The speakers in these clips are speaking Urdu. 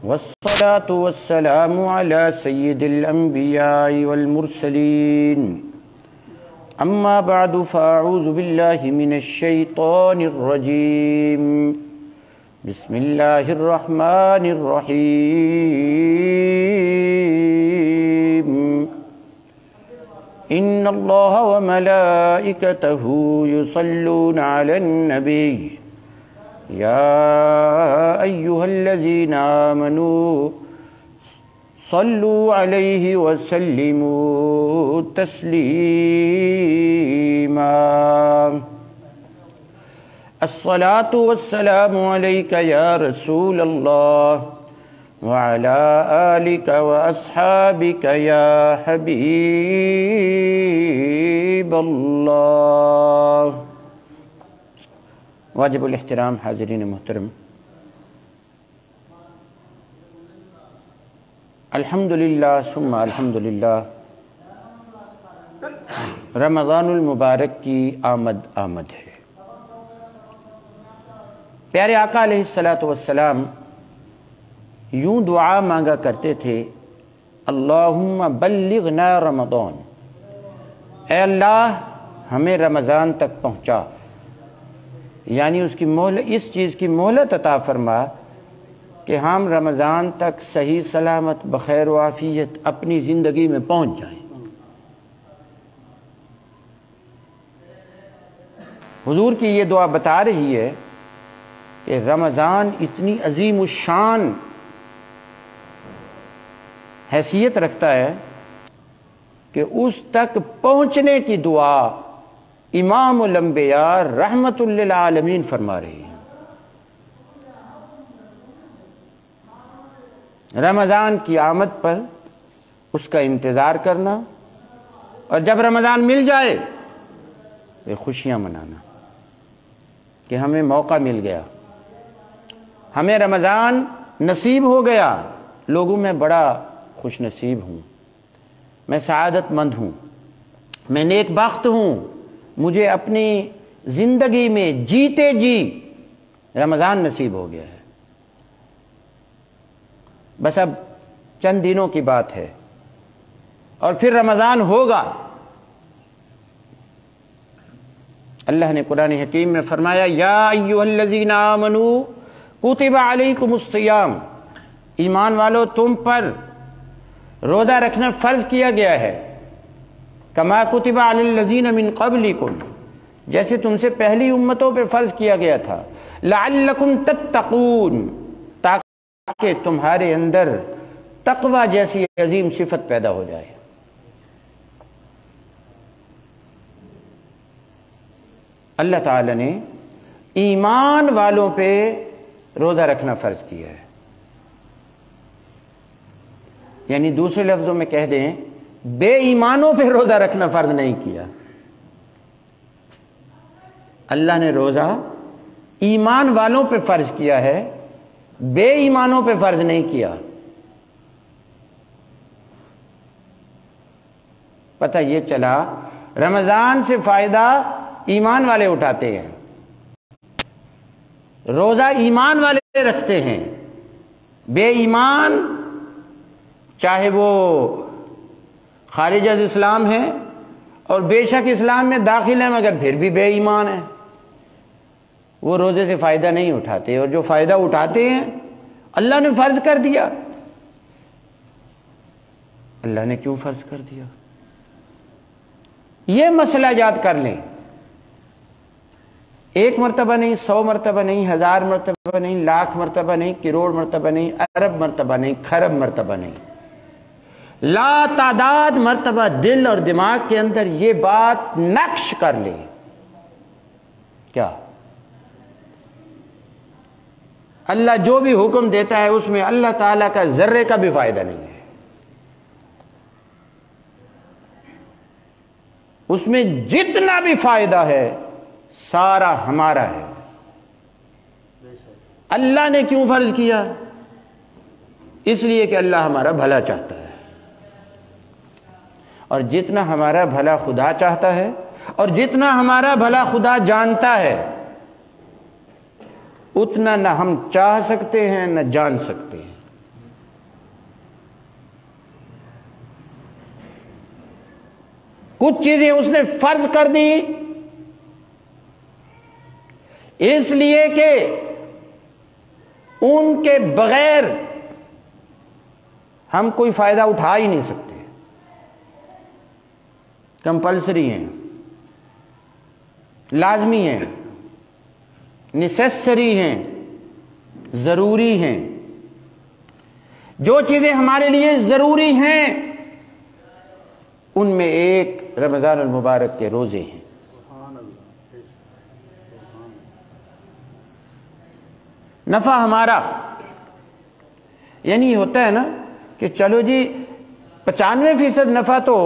والصلاة والسلام على سيد الأنبياء والمرسلين أما بعد فأعوذ بالله من الشيطان الرجيم بسم الله الرحمن الرحيم إن الله وملائكته يصلون على النبي يا أيها الذين آمنوا صلوا عليه وسلموا تسليما الصلاة والسلام عليك يا رسول الله وعلى آلك وأصحابك يا حبيب الله. واجب الاحترام حاضرین محترم، الحمدللہ ثم الحمدللہ، رمضان المبارک کی آمد ہے۔ پیارے آقا علیہ الصلاۃ والسلام یوں دعا مانگا کرتے تھے، اللہم بلغنا رمضان، اے اللہ ہمیں رمضان تک پہنچا، یعنی اس چیز کی مہلت عطا فرما کہ ہم رمضان تک صحیح سلامت بخیر و عافیت اپنی زندگی میں پہنچ جائیں۔ حضور کی یہ دعا بتا رہی ہے کہ رمضان اتنی عظیم الشان حیثیت رکھتا ہے کہ اس تک پہنچنے کی دعا امام الانبیاء رحمت للعالمین فرما رہی ہیں۔ رمضان کی آمد پر اس کا انتظار کرنا، اور جب رمضان مل جائے تو خوشیاں منانا کہ ہمیں موقع مل گیا، ہمیں رمضان نصیب ہو گیا، لوگوں میں بڑا خوش نصیب ہوں، میں سعادت مند ہوں، میں نیک بخت ہوں، مجھے اپنی زندگی میں جیتے جی رمضان نصیب ہو گیا ہے۔ بس اب چند دنوں کی بات ہے اور پھر رمضان ہوگا۔ اللہ نے قرآن حکیم میں فرمایا، یا ایھا الذین آمنوا کتب علیکم الصیام، ایمان والو تم پر روزہ رکھنا فرض کیا گیا ہے، کما کتب علی الذین من قبلکم، جیسے تم سے پہلی امتوں پہ فرض کیا گیا تھا، لعلکم تتقون، تاکہ تمہارے اندر تقوی جیسی عظیم صفت پیدا ہو جائے۔ اللہ تعالی نے ایمان والوں پہ روزہ رکھنا فرض کیا ہے، یعنی دوسرے لفظوں میں کہہ دیں بے ایمانوں پہ روزہ رکھنا فرض نہیں کیا۔ اللہ نے روزہ ایمان والوں پہ فرض کیا ہے، بے ایمانوں پہ فرض نہیں کیا۔ پتہ یہ چلا رمضان سے فائدہ ایمان والے اٹھاتے ہیں، روزہ ایمان والے رکھتے ہیں، بے ایمان چاہے وہ خارج از اسلام ہے اور بے شک اسلام میں داخل ہیں مگر پھر بھی بے ایمان ہیں، وہ روزے سے فائدہ نہیں اٹھاتے، اور جو فائدہ اٹھاتے ہیں اللہ نے فرض کر دیا۔ اللہ نے کیوں فرض کر دیا؟ یہ مسئلہ یاد کر لیں، ایک مرتبہ نہیں، 100 مرتبہ نہیں، 1000 مرتبہ نہیں، لاکھ مرتبہ نہیں، کروڑ مرتبہ نہیں، ارب مرتبہ نہیں، خرب مرتبہ نہیں، لا تعداد مرتبہ دل اور دماغ کے اندر یہ بات نقش کر لے، کیا اللہ جو بھی حکم دیتا ہے اس میں اللہ تعالیٰ کا ذرے کا بھی فائدہ نہیں ہے، اس میں جتنا بھی فائدہ ہے سارا ہمارا ہے۔ اللہ نے کیوں فرض کیا؟ اس لیے کہ اللہ ہمارا بھلا چاہتا ہے، اور جتنا ہمارا بھلا خدا چاہتا ہے اور جتنا ہمارا بھلا خدا جانتا ہے، اتنا نہ ہم چاہ سکتے ہیں نہ جان سکتے ہیں۔ کچھ چیزیں اس نے فرض کر دی اس لیے کہ ان کے بغیر ہم کوئی فائدہ اٹھا ہی نہیں سکتے، کمپلسری ہیں، لازمی ہیں، نیسیسری ہیں، ضروری ہیں۔ جو چیزیں ہمارے لیے ضروری ہیں ان میں ایک رمضان المبارک کے روزے ہیں۔ نفع ہمارا یعنی ہوتا ہے نا کہ چلو جی 95% نفع تو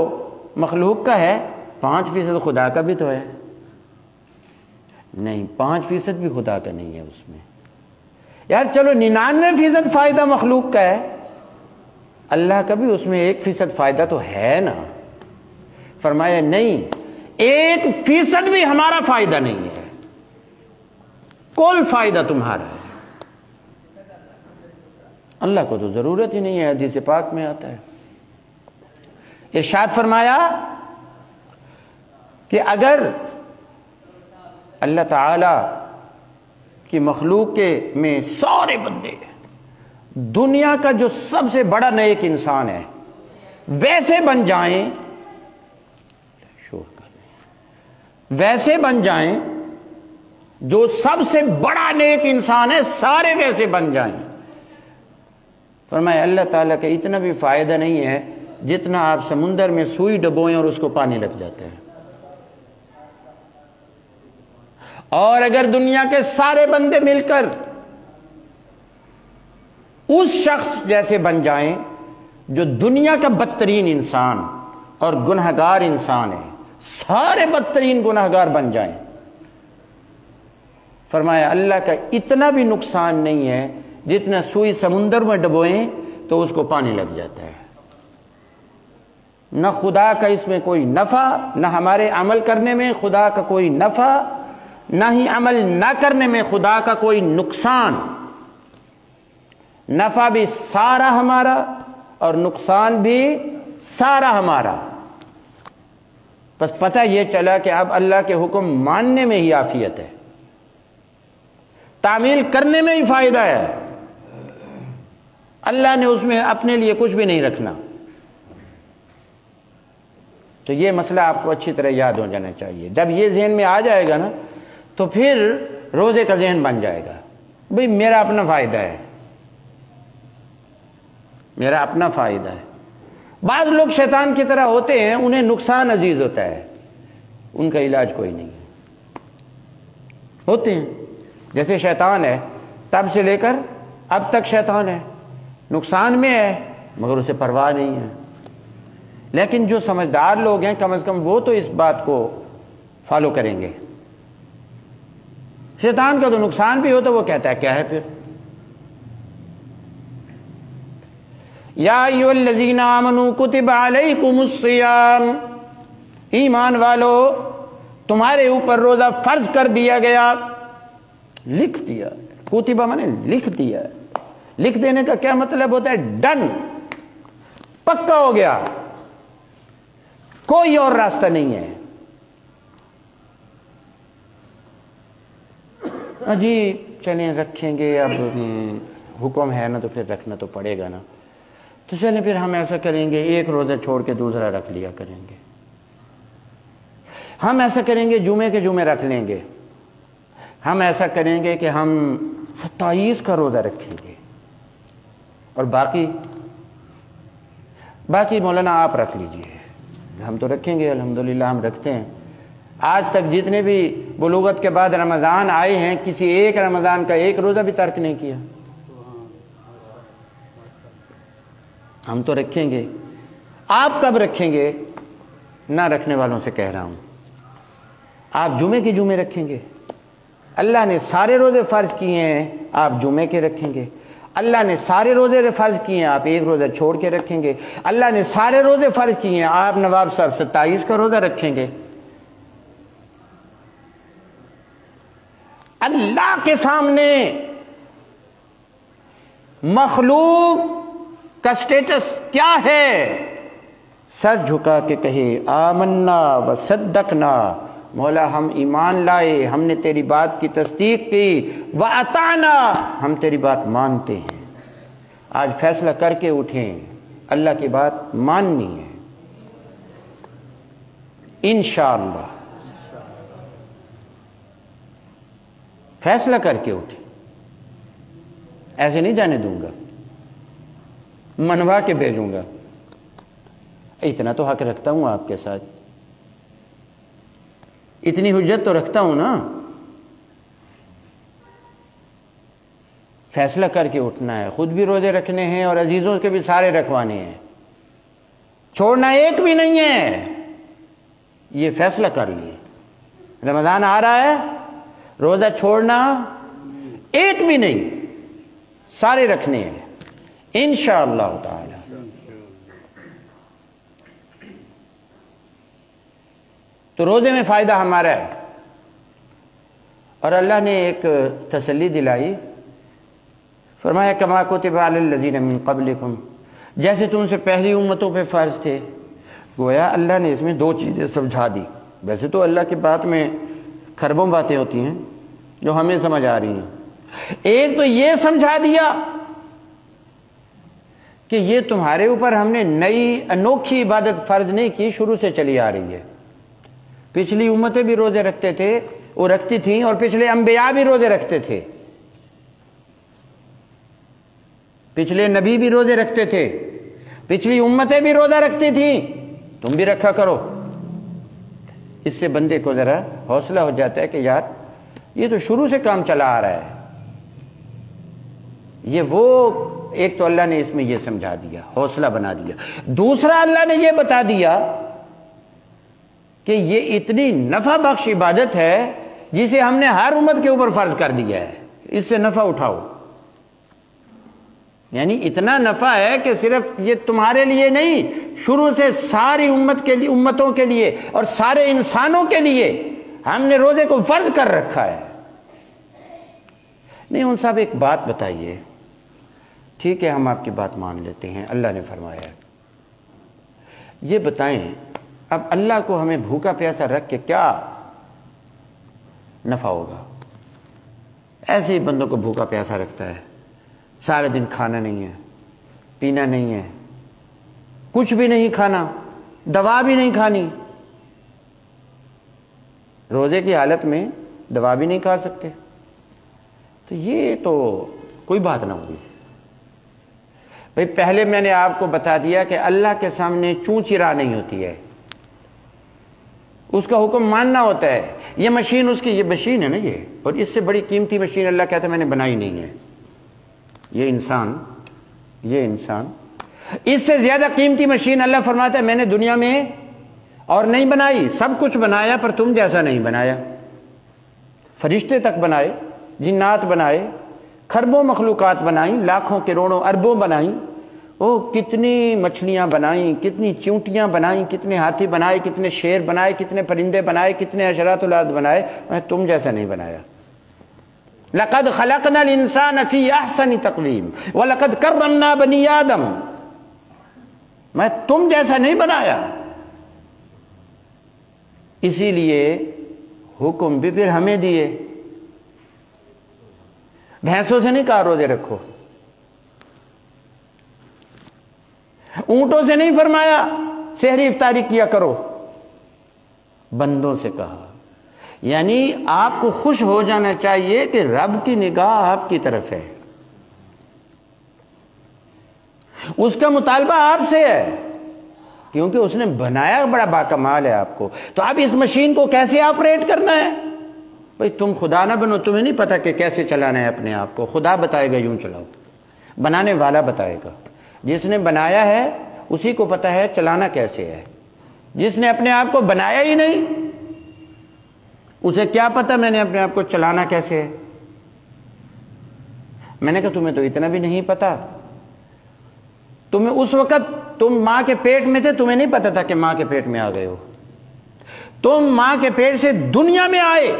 مخلوق کا ہے، 5% خدا کا بھی تو ہے۔ نہیں، 5% بھی خدا کا نہیں ہے اس میں۔ یار چلو 99% فائدہ مخلوق کا ہے، اللہ کا بھی اس میں 1% فائدہ تو ہے نا۔ فرمایا نہیں، 1% بھی ہمارا فائدہ نہیں ہے، کل فائدہ تمہارا ہے۔ اللہ کو تو ضرورت ہی نہیں ہے، حدیث پاک میں آتا ہے۔ ارشاد فرمایا کہ اگر اللہ تعالی کی مخلوق کے میں سارے بندے دنیا کا جو سب سے بڑا نیک انسان ہے ویسے بن جائیں، ویسے بن جائیں، جو سب سے بڑا نیک انسان ہے سارے ویسے بن جائیں، فرمایا اللہ تعالیٰ کا اتنا بھی فائدہ نہیں ہے جتنا آپ سمندر میں سوئی ڈبوئیں اور اس کو پانی لگ جاتا ہے۔ اور اگر دنیا کے سارے بندے مل کر اس شخص جیسے بن جائیں جو دنیا کا بدترین انسان اور گنہگار انسان ہے، سارے بدترین گنہگار بن جائیں، فرمایا اللہ کا اتنا بھی نقصان نہیں ہے جتنا سوئی سمندر میں ڈبوئیں تو اس کو پانی لگ جاتا ہے۔ نہ خدا کا اس میں کوئی نفع، نہ ہمارے عمل کرنے میں خدا کا کوئی نفع، نہ ہی عمل نہ کرنے میں خدا کا کوئی نقصان۔ نفع بھی سارا ہمارا اور نقصان بھی سارا ہمارا۔ بس پتہ یہ چلا کہ اب اللہ کے حکم ماننے میں ہی عافیت ہے، تعمیل کرنے میں ہی فائدہ ہے۔ اللہ نے اس میں اپنے لیے کچھ بھی نہیں رکھنا۔ تو یہ مسئلہ آپ کو اچھی طرح یاد ہو جانا چاہیے۔ جب یہ ذہن میں آ جائے گا نا تو پھر روزے کا ذہن بن جائے گا، بھئی میرا اپنا فائدہ ہے، میرا اپنا فائدہ ہے۔ بعض لوگ شیطان کی طرح ہوتے ہیں، انہیں نقصان عزیز ہوتا ہے، ان کا علاج کوئی نہیں ہے۔ ہوتے ہیں جیسے شیطان ہے، تب سے لے کر اب تک شیطان ہے، نقصان میں ہے مگر اسے پرواہ نہیں ہے۔ لیکن جو سمجھدار لوگ ہیں کم از کم وہ تو اس بات کو فالو کریں گے۔ شیطان کا تو نقصان بھی ہو تو وہ کہتا ہے کیا ہے پھر، یا ایھا الذین آمنوا کتب علیکم الصیام، ایمان والو تمہارے اوپر روزہ فرض کر دیا گیا، لکھ دیا۔ کتبہ مانے لکھ دیا۔ لکھ دینے کا کیا مطلب ہوتا ہے؟ ڈن، پکا ہو گیا، کوئی اور راستہ نہیں ہے۔ جی چلیں رکھیں گے، اب حکم ہے نا تو پھر رکھنا تو پڑے گا نا، تو چلیں پھر ہم ایسا کریں گے ایک روزہ چھوڑ کے دوسرا رکھ لیا کریں گے، ہم ایسا کریں گے جمعے کے جمعے رکھ لیں گے، ہم ایسا کریں گے کہ ہم 27 کا روزہ رکھیں گے، اور باقی مولانا آپ رکھ لیجئے، ہم تو رکھیں گے، الحمدللہ ہم رکھتے ہیں۔ آج تک جتنے بھی بلوغت کے بعد رمضان آئے ہیں کسی ایک رمضان کا ایک روزہ بھی ترک نہیں کیا، ہم تو رکھیں گے۔ آپ کب رکھیں گے؟ نہ رکھنے والوں سے کہہ رہا ہوں، آپ جمعے کے جمعے رکھیں گے۔ اللہ نے سارے روزے فرض کیے ہیں، آپ جمعے کے رکھیں گے۔ اللہ نے سارے روزے فرض کیے ہیں، آپ ایک روزہ چھوڑ کے رکھیں گے۔ اللہ نے سارے روزے فرض کیے ہیں، آپ نواب صاحب 27 کا روزہ رکھیں گے۔ اللہ کے سامنے مخلوق کا سٹیٹس کیا ہے؟ سر جھکا کے کہے آمنا و صدقنا، مولا ہم ایمان لائے، ہم نے تیری بات کی تصدیق کی، وَأَطَعْنَا، ہم تیری بات مانتے ہیں۔ آج فیصلہ کر کے اٹھیں، اللہ کی بات ماننی ہے انشاءاللہ۔ فیصلہ کر کے اٹھیں، ایسے نہیں جانے دوں گا، منوا کے بھیجوں گا۔ اتنا تو حق رکھتا ہوں آپ کے ساتھ، اتنی حجت تو رکھتا ہوں نا۔ فیصلہ کر کے اٹھنا ہے، خود بھی روزے رکھنے ہیں اور عزیزوں کے بھی سارے رکھوانے ہیں، چھوڑنا ایک بھی نہیں ہے۔ یہ فیصلہ کر لیے رمضان آ رہا ہے، روزہ چھوڑنا ایک بھی نہیں، سارے رکھنے ہیں انشاءاللہ تعالی۔ تو روزے میں فائدہ ہمارا ہے، اور اللہ نے ایک تسلی دلائی، فرمایا کما کتب علی الذین من قبلکم، جیسے تم سے پہلی امتوں پہ فرض تھے۔ گویا اللہ نے اس میں دو چیزیں سمجھا دی۔ ویسے تو اللہ کی بات میں کھربوں باتیں ہوتی ہیں جو ہمیں سمجھ آ رہی ہیں۔ ایک تو یہ سمجھا دیا کہ یہ تمہارے اوپر ہم نے نئی انوکھی عبادت فرض نہیں کی، شروع سے چلی آ رہی ہے۔ پچھلی امتیں بھی روزے رکھتے تھے، وہ رکھتی تھیں، اور پچھلے انبیاء بھی روزے رکھتے تھے، پچھلے نبی بھی روزے رکھتے تھے، پچھلی امتیں بھی روزہ رکھتی تھیں، تم بھی رکھا کرو۔ اس سے بندے کو ذرا حوصلہ ہو جاتا ہے کہ یار یہ تو شروع سے کام چلا آ رہا ہے۔ یہ وہ ایک تو اللہ نے اس میں یہ سمجھا دیا، حوصلہ بنا دیا۔ دوسرا اللہ نے یہ بتا دیا کہ یہ اتنی نفع بخش عبادت ہے جسے ہم نے ہر امت کے اوپر فرض کر دیا ہے، اس سے نفع اٹھاؤ۔ یعنی اتنا نفع ہے کہ صرف یہ تمہارے لیے نہیں، شروع سے ساری امتوں کے لیے اور سارے انسانوں کے لیے ہم نے روزے کو فرض کر رکھا ہے۔ نہیں ان صاحب ایک بات بتائیے، ٹھیک ہے ہم آپ کی بات مان لیتے ہیں، اللہ نے فرمایا، یہ بتائیں اب اللہ کو ہمیں بھوکا پیاسا رکھ کے کیا نفع ہوگا؟ ایسے ہی بندوں کو بھوکا پیاسا رکھتا ہے، سارے دن کھانا نہیں ہے، پینا نہیں ہے، کچھ بھی نہیں کھانا، دوا بھی نہیں کھانی، روزے کی حالت میں دوا بھی نہیں کھا سکتے، تو یہ تو کوئی بات نہ ہوگی۔ بھئی پہلے میں نے آپ کو بتا دیا کہ اللہ کے سامنے چوں چرا نہیں ہوتی ہے، اس کا حکم ماننا ہوتا ہے۔ یہ مشین اس کی، یہ مشین ہے نا یہ، اور اس سے بڑی قیمتی مشین اللہ کہتا ہے میں نے بنائی نہیں ہے۔ یہ انسان اس سے زیادہ قیمتی مشین اللہ فرماتا ہے میں نے دنیا میں اور نہیں بنائی، سب کچھ بنایا پر تم جیسا نہیں بنایا۔ فرشتے تک بنائے، جنات بنائے، کھربوں مخلوقات بنائیں، لاکھوں کروڑوں اربوں بنائیں، کتنی مچھلیاں بنائیں، کتنی چونٹیاں بنائیں، کتنے ہاتھی بنائے، کتنے شیر بنائے، کتنے پرندے بنائے، کتنے حشرات الارض بنائے، میں تم جیسا نہیں بنایا۔ لقد خلقنا الانسان فی احسن تقویم ولقد کرمنا بنی آدم، میں تم جیسا نہیں بنایا۔ اسی لیے حکم بھی پھر ہمیں دیے، بھینسوں سے نہیں کہا روزے رکھو، اونٹوں سے نہیں فرمایا سحری افطاری کیا کرو، بندوں سے کہا۔ یعنی آپ کو خوش ہو جانا چاہیے کہ رب کی نگاہ آپ کی طرف ہے، اس کا مطالبہ آپ سے ہے، کیونکہ اس نے بنایا بڑا باکمال ہے آپ کو۔ تو اب اس مشین کو کیسے آپریٹ کرنا ہے؟ بھئی تم خدا نہ بنو، تمہیں نہیں پتا کہ کیسے چلانا ہے اپنے آپ کو، خدا بتائے گا یوں چلاؤ، بنانے والا بتائے گا۔ جس نے بنایا ہے اسی کو پتا ہے چلانا کیسے ہے، جس نے اپنے آپ کو بنایا ہی نہیں اسے کیا پتا میں نے اپنے آپ کو چلانا کیسے ہے؟ میں نے کہا تمہیں تو اتنا بھی نہیں پتا، تمہیں اس وقت تم ماں کے پیٹ میں تھے، تمہیں نہیں پتا تھا کہ ماں کے پیٹ میں آ گئے ہو، تم ماں کے پیٹ سے دنیا میں آئے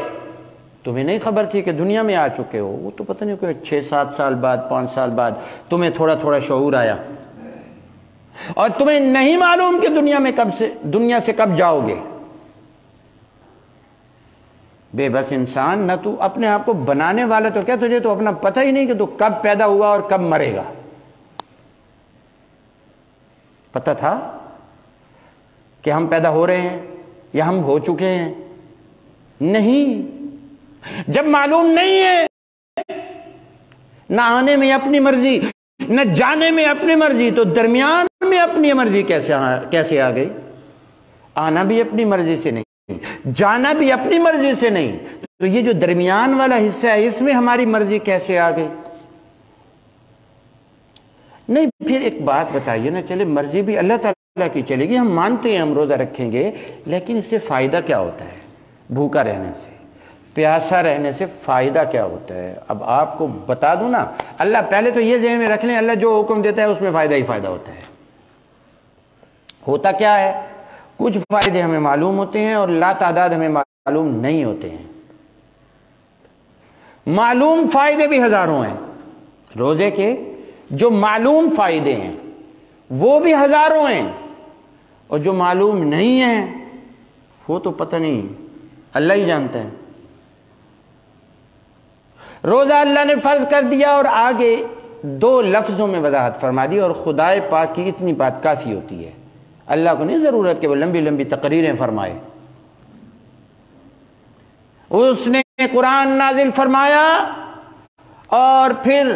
تمہیں نہیں خبر تھی کہ دنیا میں آ چکے ہو؟ وہ تو پتہ نہیں کوئی 6-7 سال بعد 5 سال بعد تمہیں تھوڑا تھوڑا شعور آیا، اور تمہیں نہیں معلوم کہ دنیا سے کب جاؤ گے۔ بے بس انسان، نہ تو اپنے آپ کو بنانے والا تو کیا، تجھے تو اپنا پتہ ہی نہیں کہ تو کب پیدا ہوا اور کب مرے گا۔ پتہ تھا کہ ہم پیدا ہو رہے ہیں یا ہم ہو چکے ہیں؟ نہیں۔ جب معلوم نہیں ہے، نہ آنے میں اپنی مرضی نہ جانے میں اپنی مرضی، تو درمیان میں اپنی مرضی کیسے آ گئی؟ آنا بھی اپنی مرضی سے نہیں، جانا بھی اپنی مرضی سے نہیں، تو یہ جو درمیان والا حصہ ہے اس میں ہماری مرضی کیسے آ گئی؟ نہیں، پھر ایک بات بتائیے نا، چلے مرضی بھی اللہ تعالیٰ کی چلے گی، ہم مانتے ہیں ہم روزہ رکھیں گے، لیکن اس سے فائدہ کیا ہوتا ہے؟ بھوکا رہنے سے، پیاسا رہنے سے فائدہ کیا ہوتا ہے؟ اب آپ کو بتا دوں نا، اللہ پہلے تو یہ ذہن میں رکھ لیں، اللہ جو حکم دیتا ہے اس میں فائدہ ہی فائدہ ہوتا ہے۔ ہوتا کیا ہے؟ کچھ فائدے ہمیں معلوم ہوتے ہیں اور لا تعداد ہمیں معلوم نہیں ہوتے ہیں۔ معلوم فائدے بھی ہزاروں ہیں، روزے کے جو معلوم فائدے ہیں وہ بھی ہزاروں ہیں، اور جو معلوم نہیں ہیں وہ تو پتہ نہیں، اللہ ہی جانتا ہے۔ روزہ اللہ نے فرض کر دیا اور آگے 2 لفظوں میں وضاحت فرما دی، اور خدائے پاک کی اتنی بات کافی ہوتی ہے، اللہ کو نہیں ضرورت کہ وہ لمبی لمبی تقریریں فرمائے۔ اس نے قرآن نازل فرمایا، اور پھر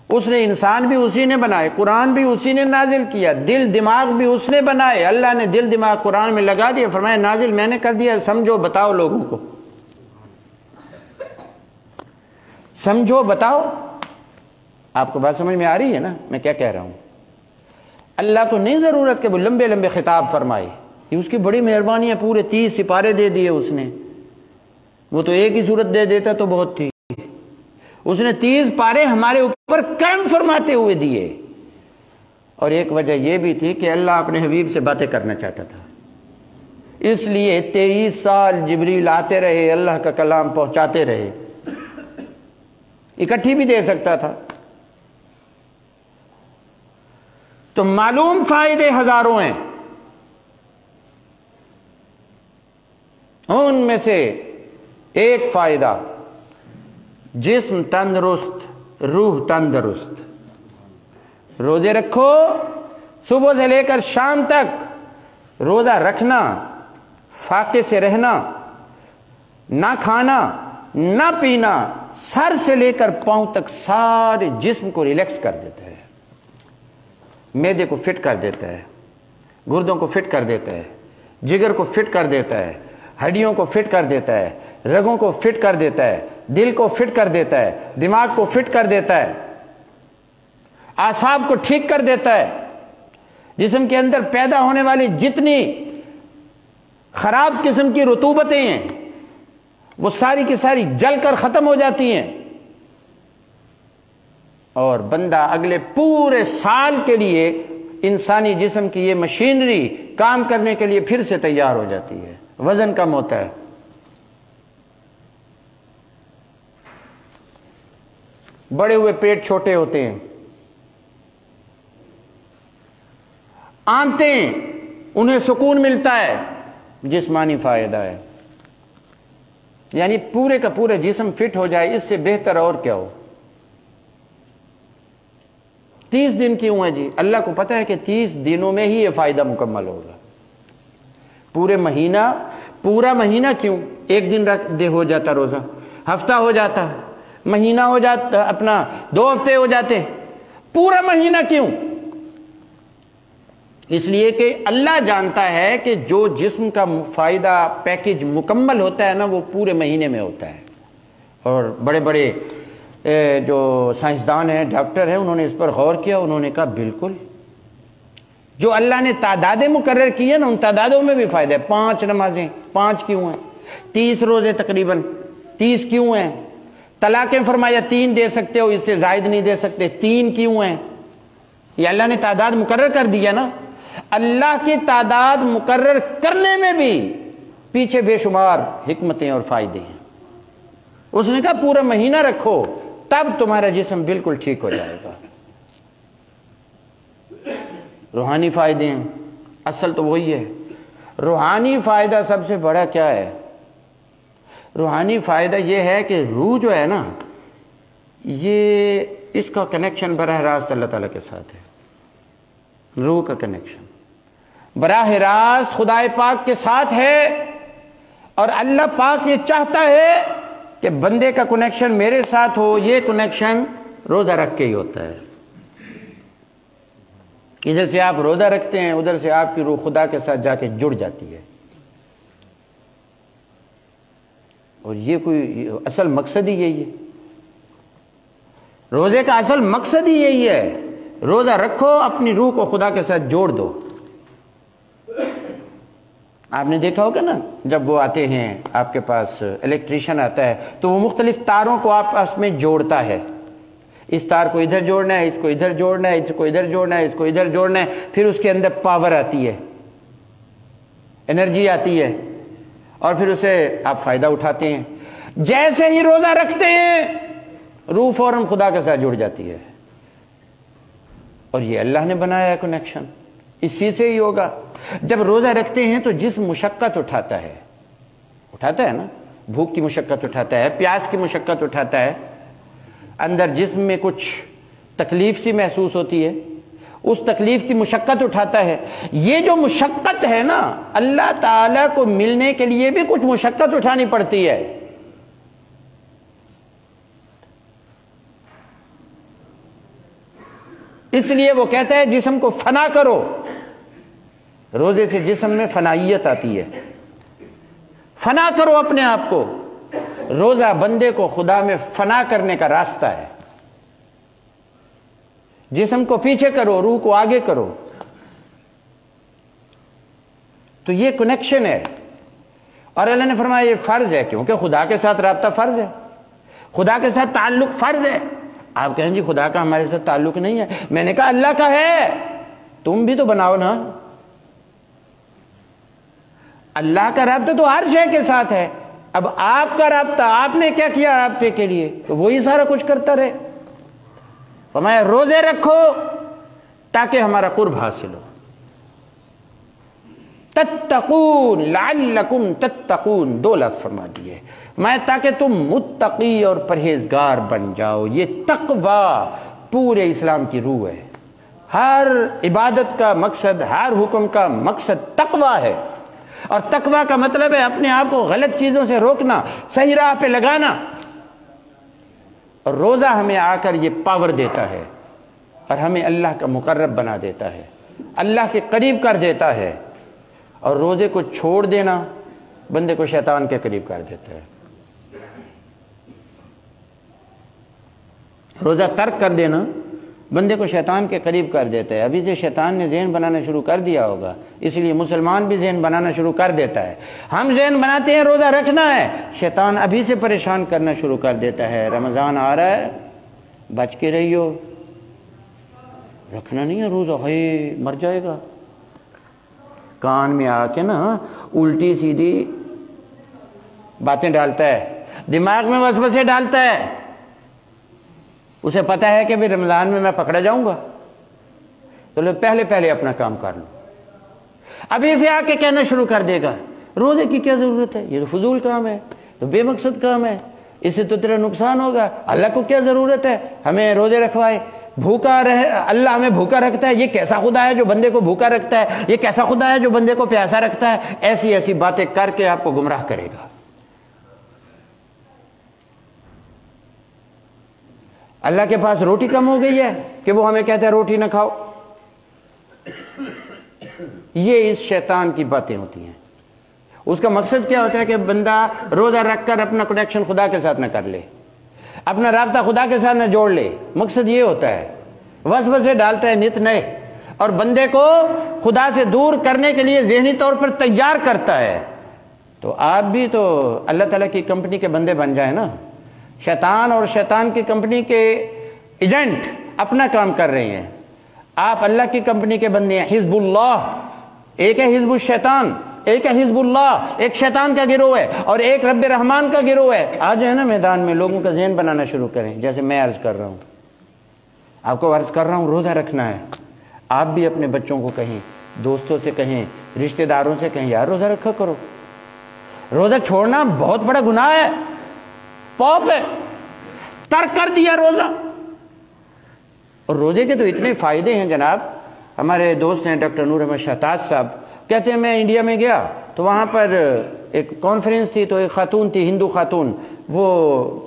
اس نے انسان بھی اسی نے بنائے، قرآن بھی اسی نے نازل کیا، دل دماغ بھی اس نے بنائے، اللہ نے دل دماغ قرآن میں لگا دیا، فرمایا نازل میں نے کر دیا، سمجھو بتاؤ لوگوں کو، سمجھو بتاؤ۔ آپ کو بات سمجھ میں آ رہی ہے نا میں کیا کہہ رہا ہوں؟ اللہ کو نہیں ضرورت کہ وہ لمبے لمبے خطاب فرمائے، یہ اس کی بڑی مہربانی ہے، پورے 30 سپارے دے دیے اس نے، وہ تو ایک ہی صورت دے دیتا تو بہت تھی، اس نے 30 پارے ہمارے اوپر کرم فرماتے ہوئے دیے۔ اور ایک وجہ یہ بھی تھی کہ اللہ اپنے حبیب سے باتیں کرنا چاہتا تھا، اس لیے 23 سال جبریل آتے رہے، اللہ کا کلام پہنچاتے رہے، اکٹھی بھی دے سکتا تھا۔ تو معلوم فائدے ہزاروں ہیں، ان میں سے ایک فائدہ جسم تندرست، روح تندرست۔ روزے رکھو، صبح سے لے کر شام تک روزہ رکھنا، فاقے سے رہنا، نہ کھانا نہ پینا، سر سے لے کر پاؤں تک سارے جسم کو ریلیکس کر دیتا ہے، معدے کو فٹ کر دیتا ہے، گردوں کو فٹ کر دیتا ہے، جگر کو فٹ کر دیتا ہے، ہڈیوں کو فٹ کر دیتا ہے، رگوں کو فٹ کر دیتا ہے، دل کو فٹ کر دیتا ہے، دماغ کو فٹ کر دیتا ہے، اعصاب کو ٹھیک کر دیتا ہے، جسم کے اندر پیدا ہونے والی جتنی خراب قسم کی رطوبتیں ہیں وہ ساری کی ساری جل کر ختم ہو جاتی ہیں، اور بندہ اگلے پورے سال کے لیے انسانی جسم کی یہ مشینری کام کرنے کے لیے پھر سے تیار ہو جاتی ہے، وزن کم ہوتا ہے۔ بڑے ہوئے پیٹ چھوٹے ہوتے ہیں، آنتیں انہیں سکون ملتا ہے، جسمانی فائدہ ہے، یعنی پورے کا پورا جسم فٹ ہو جائے، اس سے بہتر اور کیا ہو؟ 30 دن کیوں ہے جی؟ اللہ کو پتہ ہے کہ 30 دنوں میں ہی یہ فائدہ مکمل ہوگا۔ پورا مہینہ کیوں؟ ایک دن ہو جاتا روزہ، ہفتہ ہو جاتا، مہینہ ہو جاتا، اپنا 2 ہفتے ہو جاتے، پورا مہینہ کیوں؟ اس لیے کہ اللہ جانتا ہے کہ جو جسم کا فائدہ پیکج مکمل ہوتا ہے نا وہ پورے مہینے میں ہوتا ہے۔ اور بڑے بڑے جو سائنسدان ہیں، ڈاکٹر ہیں، انہوں نے اس پر غور کیا، انہوں نے کہا بالکل جو اللہ نے تعدادیں مقرر کی ہیں نا ان تعدادوں میں بھی فائدہ ہے۔ 5 نمازیں، 5 کیوں ہیں؟ 30 روزے تقریباً 30 کیوں ہیں؟ طلاقیں فرمایا 3 دے سکتے ہو، اس سے زائد نہیں دے سکتے، 3 کیوں ہیں؟ یہ اللہ نے تعداد مقرر کر دیا نا۔ اللہ کی تعداد مقرر کرنے میں بھی پیچھے بے شمار حکمتیں اور فائدے ہیں۔ اس نے کہا پورا مہینہ رکھو تب تمہارا جسم بالکل ٹھیک ہو جائے گا۔ روحانی فائدے ہیں، اصل تو وہی ہے۔ روحانی فائدہ سب سے بڑا کیا ہے؟ روحانی فائدہ یہ ہے کہ روح جو ہے نا، یہ اس کا کنیکشن براہ راست اللہ تعالیٰ کے ساتھ ہے۔ روح کا کنیکشن براہ راست خدا پاک کے ساتھ ہے، اور اللہ پاک یہ چاہتا ہے کہ بندے کا کنیکشن میرے ساتھ ہو۔ یہ کنیکشن روزہ رکھ کے ہی ہوتا ہے۔ ادھر سے آپ روزہ رکھتے ہیں، ادھر سے آپ کی روح خدا کے ساتھ جا کے جڑ جاتی ہے، اور یہ کوئی اصل مقصد ہی یہی ہے۔ روزے کا اصل مقصد ہی یہی ہے، روزہ رکھو، اپنی روح کو خدا کے ساتھ جوڑ دو۔ آپ نے دیکھا ہوگا نا، جب وہ آتے ہیں آپ کے پاس، الیکٹریشین آتا ہے تو وہ مختلف تاروں کو آپس میں جوڑتا ہے۔ اس تار کو ادھر جوڑنا ہے، اس کو ادھر جوڑنا ہے، اس کو ادھر جوڑنا ہے، اس کو ادھر جوڑنا ہے، پھر اس کے اندر پاور آتی ہے، انرجی آتی ہے، اور پھر اسے آپ فائدہ اٹھاتے ہیں۔ جیسے ہی روزہ رکھتے ہیں روح فوراً خدا کے ساتھ جڑ جاتی ہے، اور یہ اللہ نے بنایا ہے کنیکشن، اسی سے ہی ہوگا۔ جب روزہ رکھتے ہیں تو جسم مشقت اٹھاتا ہے نا، بھوک کی مشقت اٹھاتا ہے، پیاس کی مشقت اٹھاتا ہے، اندر جسم میں کچھ تکلیف سی محسوس ہوتی ہے، اس تکلیف کی مشقت اٹھاتا ہے۔ یہ جو مشقت ہے نا، اللہ تعالیٰ کو ملنے کے لیے بھی کچھ مشقت اٹھانی پڑتی ہے۔ اس لیے وہ کہتا ہے جسم کو فنا کرو۔ روزے سے جسم میں فنائیت آتی ہے، فنا کرو اپنے آپ کو۔ روزہ بندے کو خدا میں فنا کرنے کا راستہ ہے۔ جسم کو پیچھے کرو، روح کو آگے کرو۔ تو یہ کنیکشن ہے، اور اللہ نے فرمایا یہ فرض ہے، کیونکہ خدا کے ساتھ رابطہ فرض ہے، خدا کے ساتھ تعلق فرض ہے۔ آپ کہیں جی خدا کا ہمارے ساتھ تعلق نہیں ہے، میں نے کہا اللہ کا ہے، تم بھی تو بناؤ نا۔ اللہ کا رابطہ تو ہر شے کے ساتھ ہے، اب آپ کا رابطہ، آپ نے کیا کیا رابطے کے لیے، تو وہی سارا کچھ کرتا رہے۔ فرمایا روزے رکھو تاکہ ہمارا قرب حاصل ہو۔ تتقون لعلکم تتقون، دو لفظ فرما دیے، میں تاکہ تم متقی اور پرہیزگار بن جاؤ۔ یہ تقوی پورے اسلام کی روح ہے۔ ہر عبادت کا مقصد، ہر حکم کا مقصد تقوی ہے، اور تقوی کا مطلب ہے اپنے آپ کو غلط چیزوں سے روکنا، صحیح راہ پہ لگانا۔ اور روزہ ہمیں آ کر یہ پاور دیتا ہے، اور ہمیں اللہ کا مقرب بنا دیتا ہے، اللہ کے قریب کر دیتا ہے۔ اور روزے کو چھوڑ دینا بندے کو شیطان کے قریب کر دیتا ہے۔ روزہ ترک کر دینا بندے کو شیطان کے قریب کر دیتا ہے۔ ابھی سے شیطان نے ذہن بنانا شروع کر دیا ہوگا، اس لیے مسلمان بھی ذہن بنانا شروع کر دیتا ہے۔ ہم ذہن بناتے ہیں روزہ رکھنا ہے، شیطان ابھی سے پریشان کرنا شروع کر دیتا ہے، رمضان آ رہا ہے، بچ کے رہیو، رکھنا نہیں ہے روزہ، ہے مر جائے گا۔ کان میں آ کے نا الٹی سیدھی باتیں ڈالتا ہے، دماغ میں وسوسے ڈالتا ہے، اسے پتا ہے کہ بھی رمضان میں میں پکڑا جاؤں گا، تو لوگ پہلے اپنا کام کر لو۔ ابھی سے آ کے کہنا شروع کر دے گا روزے کی کیا ضرورت ہے، یہ تو فضول کام ہے، تو بے مقصد کام ہے، اس سے تو تیرا نقصان ہوگا، اللہ کو کیا ضرورت ہے ہمیں روزے رکھوائے، بھوکا رہے، اللہ ہمیں بھوکا رکھتا ہے، یہ کیسا خدا ہے جو بندے کو بھوکا رکھتا ہے، یہ کیسا خدا ہے جو بندے کو پیاسا رکھتا ہے۔ ایسی باتیں کر کے آپ کو گمراہ کرے گا۔ اللہ کے پاس روٹی کم ہو گئی ہے کہ وہ ہمیں کہتا ہے روٹی نہ کھاؤ۔ یہ اس شیطان کی باتیں ہوتی ہیں۔ اس کا مقصد کیا ہوتا ہے کہ بندہ روزہ رکھ کر اپنا کنیکشن خدا کے ساتھ نہ کر لے، اپنا رابطہ خدا کے ساتھ نہ جوڑ لے، مقصد یہ ہوتا ہے۔ وسوسے ڈالتا ہے نت نئے، اور بندے کو خدا سے دور کرنے کے لیے ذہنی طور پر تیار کرتا ہے۔ تو آپ بھی تو اللہ تعالیٰ کی کمپنی کے بندے بن جائیں نا۔ شیطان اور شیطان کی کمپنی کے ایجنٹ اپنا کام کر رہے ہیں، آپ اللہ کی کمپنی کے بندے ہیں۔ حزب اللہ ایک ہے، حزب الشیطان ایک ہے حزب اللہ، ایک شیطان کا گروہ ہے، اور ایک رب رحمان کا گروہ ہے۔ آج ہے نا میدان میں لوگوں کا ذہن بنانا شروع کریں، جیسے میں عرض کر رہا ہوں، آپ کو عرض کر رہا ہوں روزہ رکھنا ہے، آپ بھی اپنے بچوں کو کہیں، دوستوں سے کہیں، رشتہ داروں سے کہیں، یار روزہ رکھا کرو۔ روزہ چھوڑنا بہت بڑا گناہ ہے، پاپ ہے، ترک کر دیا روزہ۔ اور روزے کے تو اتنے فائدے ہیں جناب، ہمارے دوست ہیں ڈاکٹر نور احمد شہتاج صاحب، کہتے ہیں میں انڈیا میں گیا تو وہاں پر ایک کانفرنس تھی، تو ایک خاتون تھی، ہندو خاتون، وہ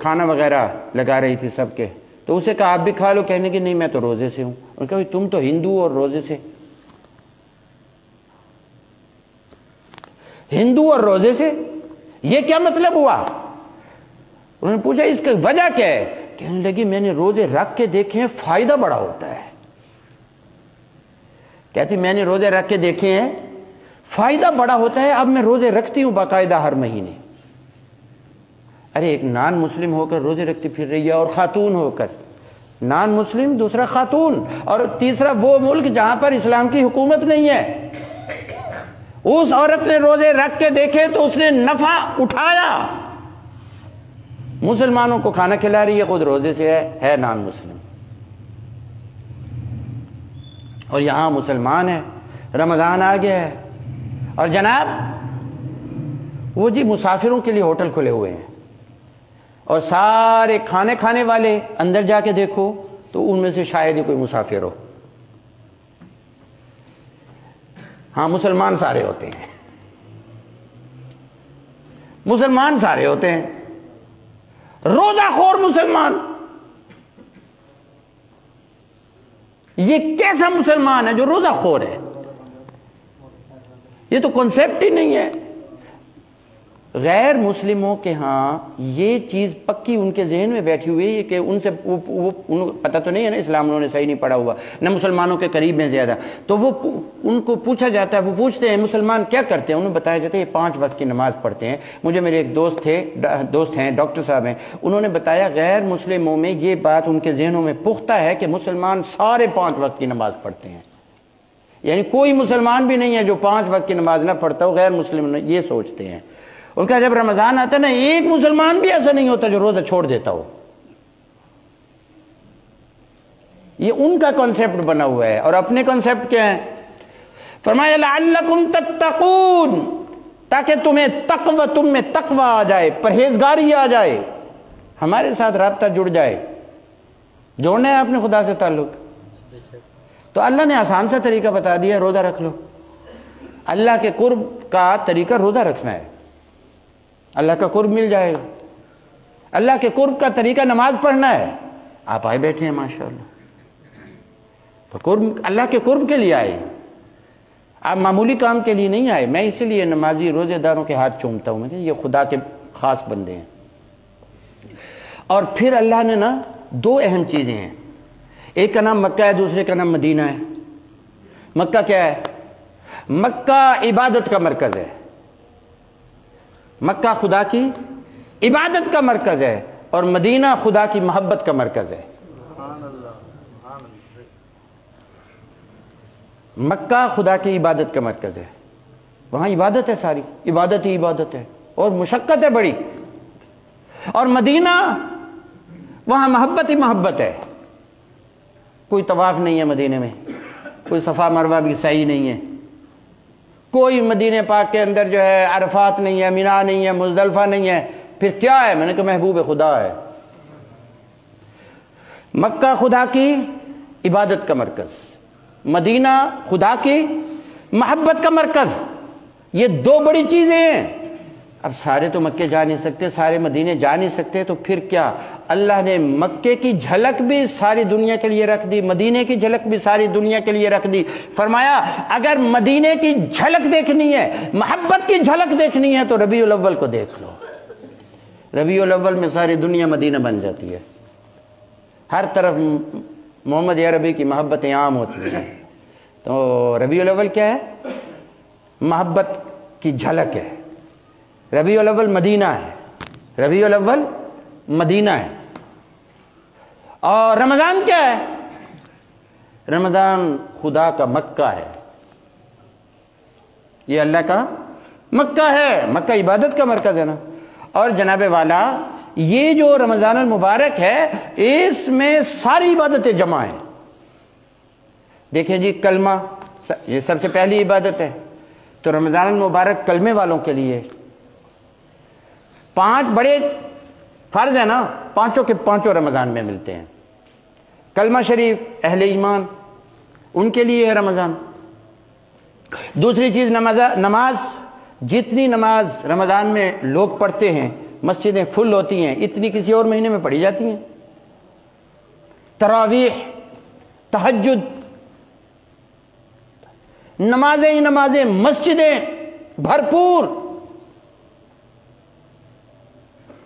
کھانا وغیرہ لگا رہی تھی سب کے، تو اسے کہا آپ بھی کھا لو، کہنے کی نہیں میں تو روزے سے ہوں۔ اور کہا تم تو ہندو اور روزے سے، ہندو اور روزے سے یہ کیا مطلب ہوا؟ انہوں نے پوچھا اس کی وجہ کیا ہے؟ کہنے لگی میں نے روزے رکھ کے دیکھے ہیں، فائدہ بڑا ہوتا ہے۔ کہتی میں نے روزے رکھ کے دیکھے ہیں، فائدہ بڑا ہوتا ہے، اب میں روزے رکھتی ہوں باقاعدہ ہر مہینے۔ ارے ایک نان مسلم ہو کر روزے رکھتی پھر رہی ہے، اور خاتون ہو کر، نان مسلم دوسرا خاتون، اور تیسرا وہ ملک جہاں پر اسلام کی حکومت نہیں ہے۔ اس عورت نے روزے رکھ کے دیکھے تو اس نے نفع اٹھایا، مسلمانوں کو کھانا کھلا رہی ہے، خود روزے سے ہے نان مسلم، اور یہاں مسلمان ہے، رمضان آ گیا ہے، اور جناب وہ جی مسافروں کے لیے ہوٹل کھلے ہوئے ہیں، اور سارے کھانے کھانے والے اندر جا کے دیکھو تو ان میں سے شاید ہی کوئی مسافر ہو۔ ہاں مسلمان سارے ہوتے ہیں، مسلمان سارے ہوتے ہیں، روزہ خور مسلمان۔ یہ کیسا مسلمان ہے جو روزہ خور ہے؟ یہ تو کنسیپٹ ہی نہیں ہے۔ غیر مسلموں کے ہاں یہ چیز پکی ان کے ذہن میں بیٹھی ہوئی ہے کہ ان سے پتہ تو نہیں ہے نا، اسلام انہوں نے صحیح نہیں پڑھا ہوا، نہ مسلمانوں کے قریب میں زیادہ، تو وہ ان کو پوچھا جاتا ہے، وہ پوچھتے ہیں مسلمان کیا کرتے ہیں، انہیں بتایا جاتا ہے یہ 5 وقت کی نماز پڑھتے ہیں۔ مجھے میرے ایک دوست ہیں ڈاکٹر صاحب ہیں، انہوں نے بتایا غیر مسلموں میں یہ بات ان کے ذہنوں میں پختہ ہے کہ مسلمان سارے 5 وقت کی نماز پڑھتے ہیں، یعنی کوئی مسلمان بھی نہیں ہے جو 5 وقت کی نماز نہ پڑھتا ہو، غیر مسلم یہ سوچتے ہیں۔ ان کا جب رمضان آتا ہے نا، ایک مسلمان بھی ایسا نہیں ہوتا جو روزہ چھوڑ دیتا ہو، یہ ان کا کنسیپٹ بنا ہوا ہے۔ اور اپنے کنسیپٹ کیا ہے؟ فرمایا لعلکم تتقون، تاکہ تم میں تقوی آ جائے، پرہیزگاری آ جائے، ہمارے ساتھ رابطہ جڑ جائے۔ جوڑنا ہے آپ نے خدا سے تعلق، تو اللہ نے آسان سا طریقہ بتا دیا، روزہ رکھ لو۔ اللہ کے قرب کا طریقہ روزہ رکھنا ہے، اللہ کا قرب مل جائے گا۔ اللہ کے قرب کا طریقہ نماز پڑھنا ہے۔ آپ آئے بیٹھے ہیں ماشاءاللہ، تو قرب اللہ کے قرب کے لیے آئے، آپ معمولی کام کے لیے نہیں آئے۔ میں اسی لیے نمازی روزے داروں کے ہاتھ چومتا ہوں، کہ یہ خدا کے خاص بندے ہیں۔ اور پھر اللہ نے نا 2 اہم چیزیں ہیں، ایک کا نام مکہ ہے، دوسرے کا نام مدینہ ہے۔ مکہ کیا ہے؟ مکہ عبادت کا مرکز ہے، مکہ خدا کی عبادت کا مرکز ہے، اور مدینہ خدا کی محبت کا مرکز ہے۔ مکہ خدا کی عبادت کا مرکز ہے، وہاں عبادت ہے، ساری عبادت ہی عبادت ہے، اور مشقت ہے بڑی۔ اور مدینہ وہاں محبت ہی محبت ہے، کوئی طواف نہیں ہے مدینے میں، کوئی صفا مروہ بھی صحیح نہیں ہے، کوئی مدینہ پاک کے اندر جو ہے عرفات نہیں ہے، مینا نہیں ہے، مزدلفہ نہیں ہے، پھر کیا ہے؟ میں نے کہا محبوب خدا ہے۔ مکہ خدا کی عبادت کا مرکز، مدینہ خدا کی محبت کا مرکز، یہ 2 بڑی چیزیں ہیں۔ اب سارے تو مکے جا نہیں سکتے، سارے مدینے جا نہیں سکتے، تو پھر کیا؟ اللہ نے مکے کی جھلک بھی ساری دنیا کے لیے رکھ دی، مدینے کی جھلک بھی ساری دنیا کے لیے رکھ دی۔ فرمایا اگر مدینے کی جھلک دیکھنی ہے، محبت کی جھلک دیکھنی ہے، تو ربیع الاول کو دیکھ لو۔ ربیع الاول میں ساری دنیا مدینہ بن جاتی ہے، ہر طرف محمد عربی کی محبتیں عام ہوتی ہیں۔ تو ربیع الاول کیا ہے؟ محبت کی جھلک ہے، ربیع الاول مدینہ ہے، ربیع الاول مدینہ ہے۔ اور رمضان کیا ہے؟ رمضان خدا کا مکہ ہے، یہ اللہ کا مکہ ہے، مکہ عبادت کا مرکز ہے نا۔ اور جناب والا یہ جو رمضان المبارک ہے اس میں ساری عبادتیں جمع ہیں۔ دیکھیں جی کلمہ یہ سب سے پہلی عبادت ہے، تو رمضان المبارک کلمے والوں کے لیے 5 بڑے فرض ہیں نا، پانچوں کے پانچوں رمضان میں ملتے ہیں۔ کلمہ شریف اہل ایمان ان کے لیے ہے رمضان۔ دوسری چیز نماز، جتنی نماز رمضان میں لوگ پڑھتے ہیں، مسجدیں فل ہوتی ہیں، اتنی کسی اور مہینے میں پڑھی جاتی ہیں۔ تراویح، تہجد، نمازیں ہی نمازیں، مسجدیں بھرپور،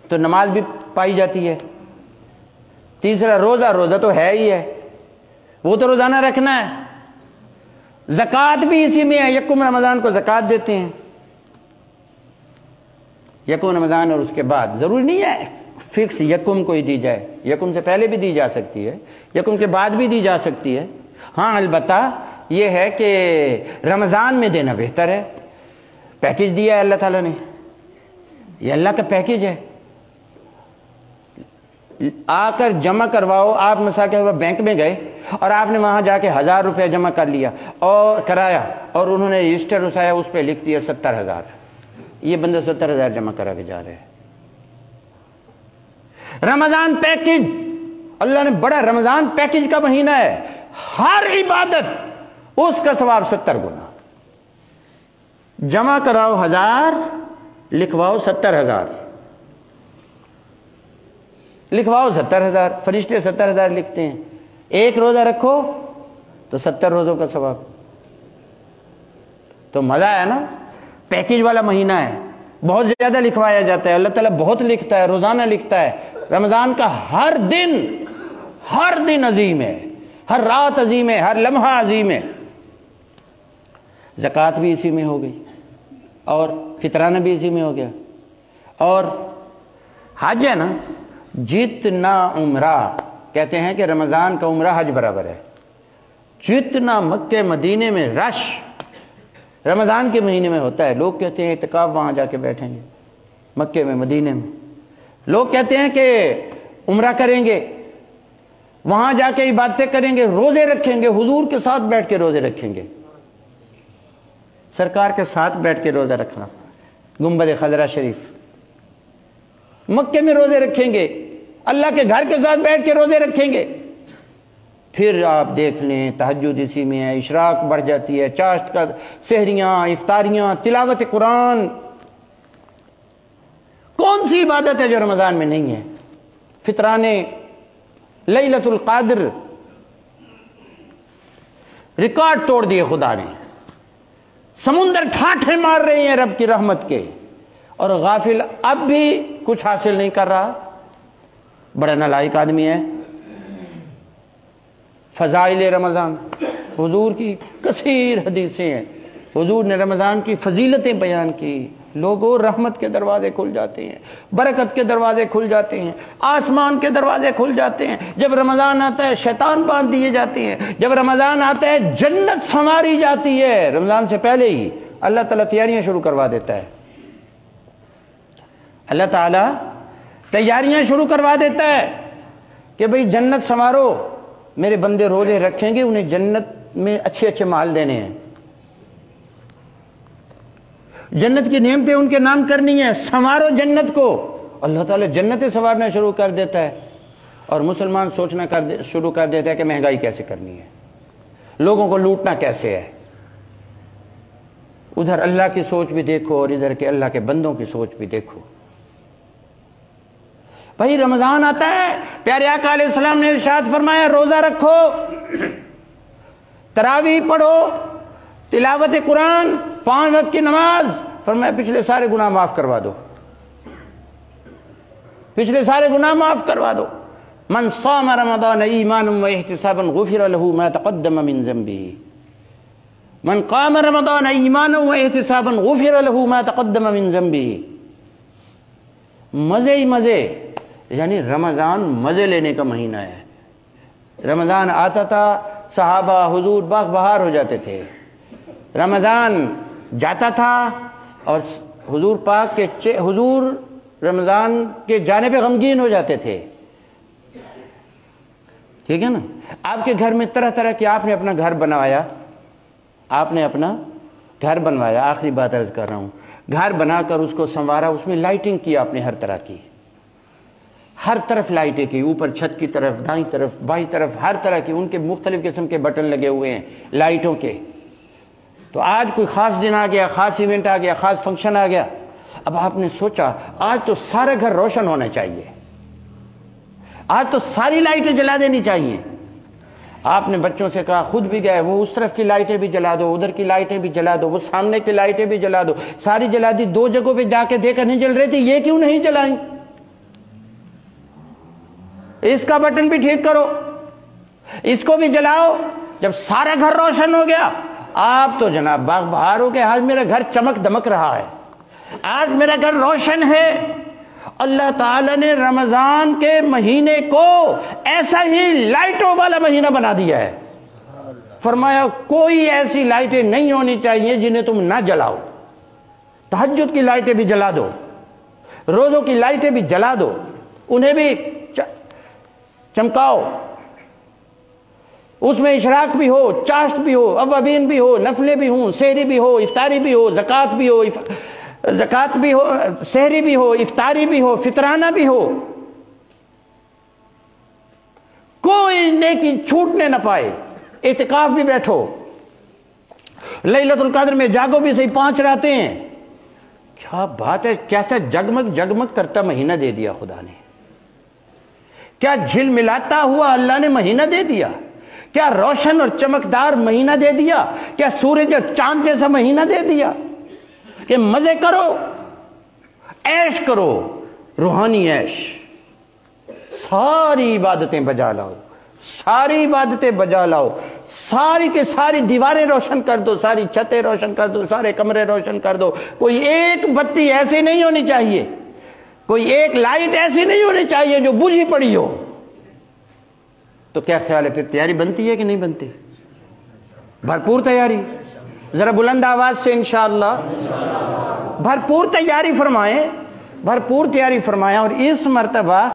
تو نماز بھی پائی جاتی ہے۔ تیسرا روزہ، روزہ تو ہے ہی ہے، وہ تو روزانہ رکھنا ہے۔ زکوٰۃ بھی اسی میں ہے، یکم رمضان کو زکوٰۃ دیتے ہیں، یکم رمضان اور اس کے بعد ضروری نہیں ہے فکس یکم کو ہی دی جائے، یکم سے پہلے بھی دی جا سکتی ہے، یکم کے بعد بھی دی جا سکتی ہے۔ ہاں البتہ یہ ہے کہ رمضان میں دینا بہتر ہے۔ پیکج دیا ہے اللہ تعالیٰ نے، یہ اللہ کا پیکج ہے۔ آ کر جمع کرواؤ، آپ مثال کے بینک میں گئے اور آپ نے وہاں جا کے 1000 روپے جمع کر لیا اور کرایا، اور انہوں نے رجسٹر اٹھایا، اس پہ لکھ دیا 70,000، یہ بندہ 70,000 جمع کرا کے جا رہے ہیں۔ رمضان پیکج، اللہ نے بڑا رمضان پیکج کا مہینہ ہے، ہر عبادت اس کا ثواب 70 گنا۔ جمع کراؤ 1000، لکھواؤ 70,000، لکھواؤ 70,000، فرشتے 70,000 لکھتے ہیں۔ ایک روزہ رکھو تو 70 روزوں کا ثواب، تو مزہ ہے نا۔ پیکج والا مہینہ ہے، بہت زیادہ لکھوایا جاتا ہے، اللہ تعالیٰ بہت لکھتا ہے، روزانہ لکھتا ہے۔ رمضان کا ہر دن عظیم ہے، ہر رات عظیم ہے، ہر لمحہ عظیم ہے۔ زکوٰۃ بھی اسی میں ہو گئی، اور فطرانہ بھی اسی میں ہو گیا، اور حج ہے نا، جتنا عمرہ، کہتے ہیں کہ رمضان کا عمرہ حج برابر ہے۔ جتنا مکہ مدینے میں رش رمضان کے مہینے میں ہوتا ہے، لوگ کہتے ہیں اعتکاف وہاں جا کے بیٹھیں گے، مکے میں مدینے میں۔ لوگ کہتے ہیں کہ عمرہ کریں گے، وہاں جا کے عبادتیں کریں گے، روزے رکھیں گے، حضور کے ساتھ بیٹھ کے روزے رکھیں گے، سرکار کے ساتھ بیٹھ کے روزہ رکھنا، گنبد خضرا شریف، مکے میں روزے رکھیں گے، اللہ کے گھر کے ساتھ بیٹھ کے روزے رکھیں گے۔ پھر آپ دیکھ لیں تہجد اسی میں ہے، اشراق بڑھ جاتی ہے، چاشت کا سحریاں، افطاریاں، تلاوت قرآن۔ کون سی عبادت ہے جو رمضان میں نہیں ہے؟ فطرانے، لیلۃ القدر، ریکارڈ توڑ دیے خدا نے، سمندر ٹھاٹھے مار رہے ہیں رب کی رحمت کے، اور غافل اب بھی کچھ حاصل نہیں کر رہا، بڑا نالائق آدمی ہے۔ فضائل رمضان، حضور کی کثیر حدیثیں ہیں، حضور نے رمضان کی فضیلتیں بیان کی، لوگوں رحمت کے دروازے کھل جاتے ہیں، برکت کے دروازے کھل جاتے ہیں، آسمان کے دروازے کھل جاتے ہیں۔ جب رمضان آتا ہے شیطان باندھ دیے جاتے ہیں، جب رمضان آتا ہے جنت سنواری جاتی ہے، رمضان سے پہلے ہی اللہ تعالیٰ تیاریاں شروع کروا دیتا ہے، اللہ تعالیٰ تیاریاں شروع کروا دیتا ہے کہ بھئی جنت سنوارو، میرے بندے روزے رکھیں گے، انہیں جنت میں اچھے اچھے مال دینے ہیں، جنت کی نعمتیں ان کے نام کرنی ہے، سنوارو جنت کو۔ اللہ تعالیٰ جنتیں سنوارنا شروع کر دیتا ہے، اور مسلمان سوچنا شروع کر دیتا ہے کہ مہنگائی کیسے کرنی ہے، لوگوں کو لوٹنا کیسے ہے۔ ادھر اللہ کی سوچ بھی دیکھو اور ادھر کے اللہ کے بندوں کی سوچ بھی دیکھو۔ بھائی رمضان آتا ہے، پیارے آقا علیہ السلام نے ارشاد فرمایا روزہ رکھو، تراویح پڑھو، تلاوت قرآن، 5 وقت کی نماز، فرمایا پچھلے سارے گناہ معاف کروا دو، پچھلے سارے گناہ معاف کروا دو۔ من صام رمضان ایمانا واحتسابا غفر له ما تقدم من ذنبه، من قام رمضان ایمانا واحتسابا غفر له ما تقدم من ذنبه۔ مزے ہی مزے، یعنی رمضان مزے لینے کا مہینہ ہے۔ رمضان آتا تھا صحابہ حضور باغ بہار ہو جاتے تھے، رمضان جاتا تھا اور حضور پاک کے حضور رمضان کے جانے پہ غمگین ہو جاتے تھے، ٹھیک ہے نا. آپ کے گھر میں طرح طرح کی، آپ نے اپنا گھر بنوایا، آپ نے اپنا گھر بنوایا، آخری بات عرض کر رہا ہوں، گھر بنا کر اس کو سنوارا، اس میں لائٹنگ کی آپ نے ہر طرح کی، ہر طرف لائٹیں کی، اوپر چھت کی طرف، دائیں طرف، بائیں طرف، ہر طرح کی، ان کے مختلف قسم کے بٹن لگے ہوئے ہیں لائٹوں کے. تو آج کوئی خاص دن آ گیا، خاص ایونٹ آ گیا، خاص فنکشن آ گیا، اب آپ نے سوچا آج تو سارا گھر روشن ہونا چاہیے، آج تو ساری لائٹیں جلا دینی چاہیے. آپ نے بچوں سے کہا، خود بھی گئے، وہ اس طرف کی لائٹیں بھی جلا دو، ادھر کی لائٹیں بھی جلا دو، وہ سامنے کی لائٹیں بھی جلا دو، ساری جلا دی. 2 جگہوں پہ جا کے دیکھا نہیں جل رہی تھی، یہ کیوں نہیں جلائیں؟ اس کا بٹن بھی ٹھیک کرو، اس کو بھی جلاؤ. جب سارا گھر روشن ہو گیا، آپ تو جناب باغ بہار ہو کے، آج میرا گھر چمک دمک رہا ہے، آج میرا گھر روشن ہے. اللہ تعالیٰ نے رمضان کے مہینے کو ایسا ہی لائٹوں والا مہینہ بنا دیا ہے. فرمایا کوئی ایسی لائٹیں نہیں ہونی چاہیے جنہیں تم نہ جلاؤ. تہجد کی لائٹیں بھی جلا دو، روزوں کی لائٹیں بھی جلا دو، انہیں بھی چمکاؤ، اس میں اشراق بھی ہو، چاشت بھی ہو، اوابین بھی ہو، نفلیں بھی ہوں، سحری بھی ہو، افطاری بھی ہو، زکوٰۃ بھی ہو، سحری بھی ہو، افطاری بھی ہو، فطرانہ بھی ہو. کوئی نیکی چھوٹنے نہ پائے. اعتکاف بھی بیٹھو، لیلۃ القدر میں جاگو بھی صحیح، 5 راتیں ہیں. کیا بات ہے، کیسا جگمگ جگمگ کرتا مہینہ دے دیا خدا نے، کیا جھل ملاتا ہوا اللہ نے مہینہ دے دیا، کیا روشن اور چمکدار مہینہ دے دیا، کیا سورج اور چاند جیسا مہینہ دے دیا کہ مزے کرو، عیش کرو، روحانی عیش. ساری عبادتیں بجا لاؤ، ساری عبادتیں بجا لاؤ، ساری کے ساری دیواریں روشن کر دو، ساری چھتیں روشن کر دو، سارے کمرے روشن کر دو. کوئی ایک بتی ایسی نہیں ہونی چاہیے، کوئی ایک لائٹ ایسی نہیں ہونی چاہیے جو بجھی پڑی ہو. تو کیا خیال ہے، پھر تیاری بنتی ہے کہ نہیں بنتی؟ بھرپور تیاری، ذرا بلند آواز سے انشاءاللہ بھرپور تیاری فرمائیں، بھرپور تیاری فرمائیں. اور اس مرتبہ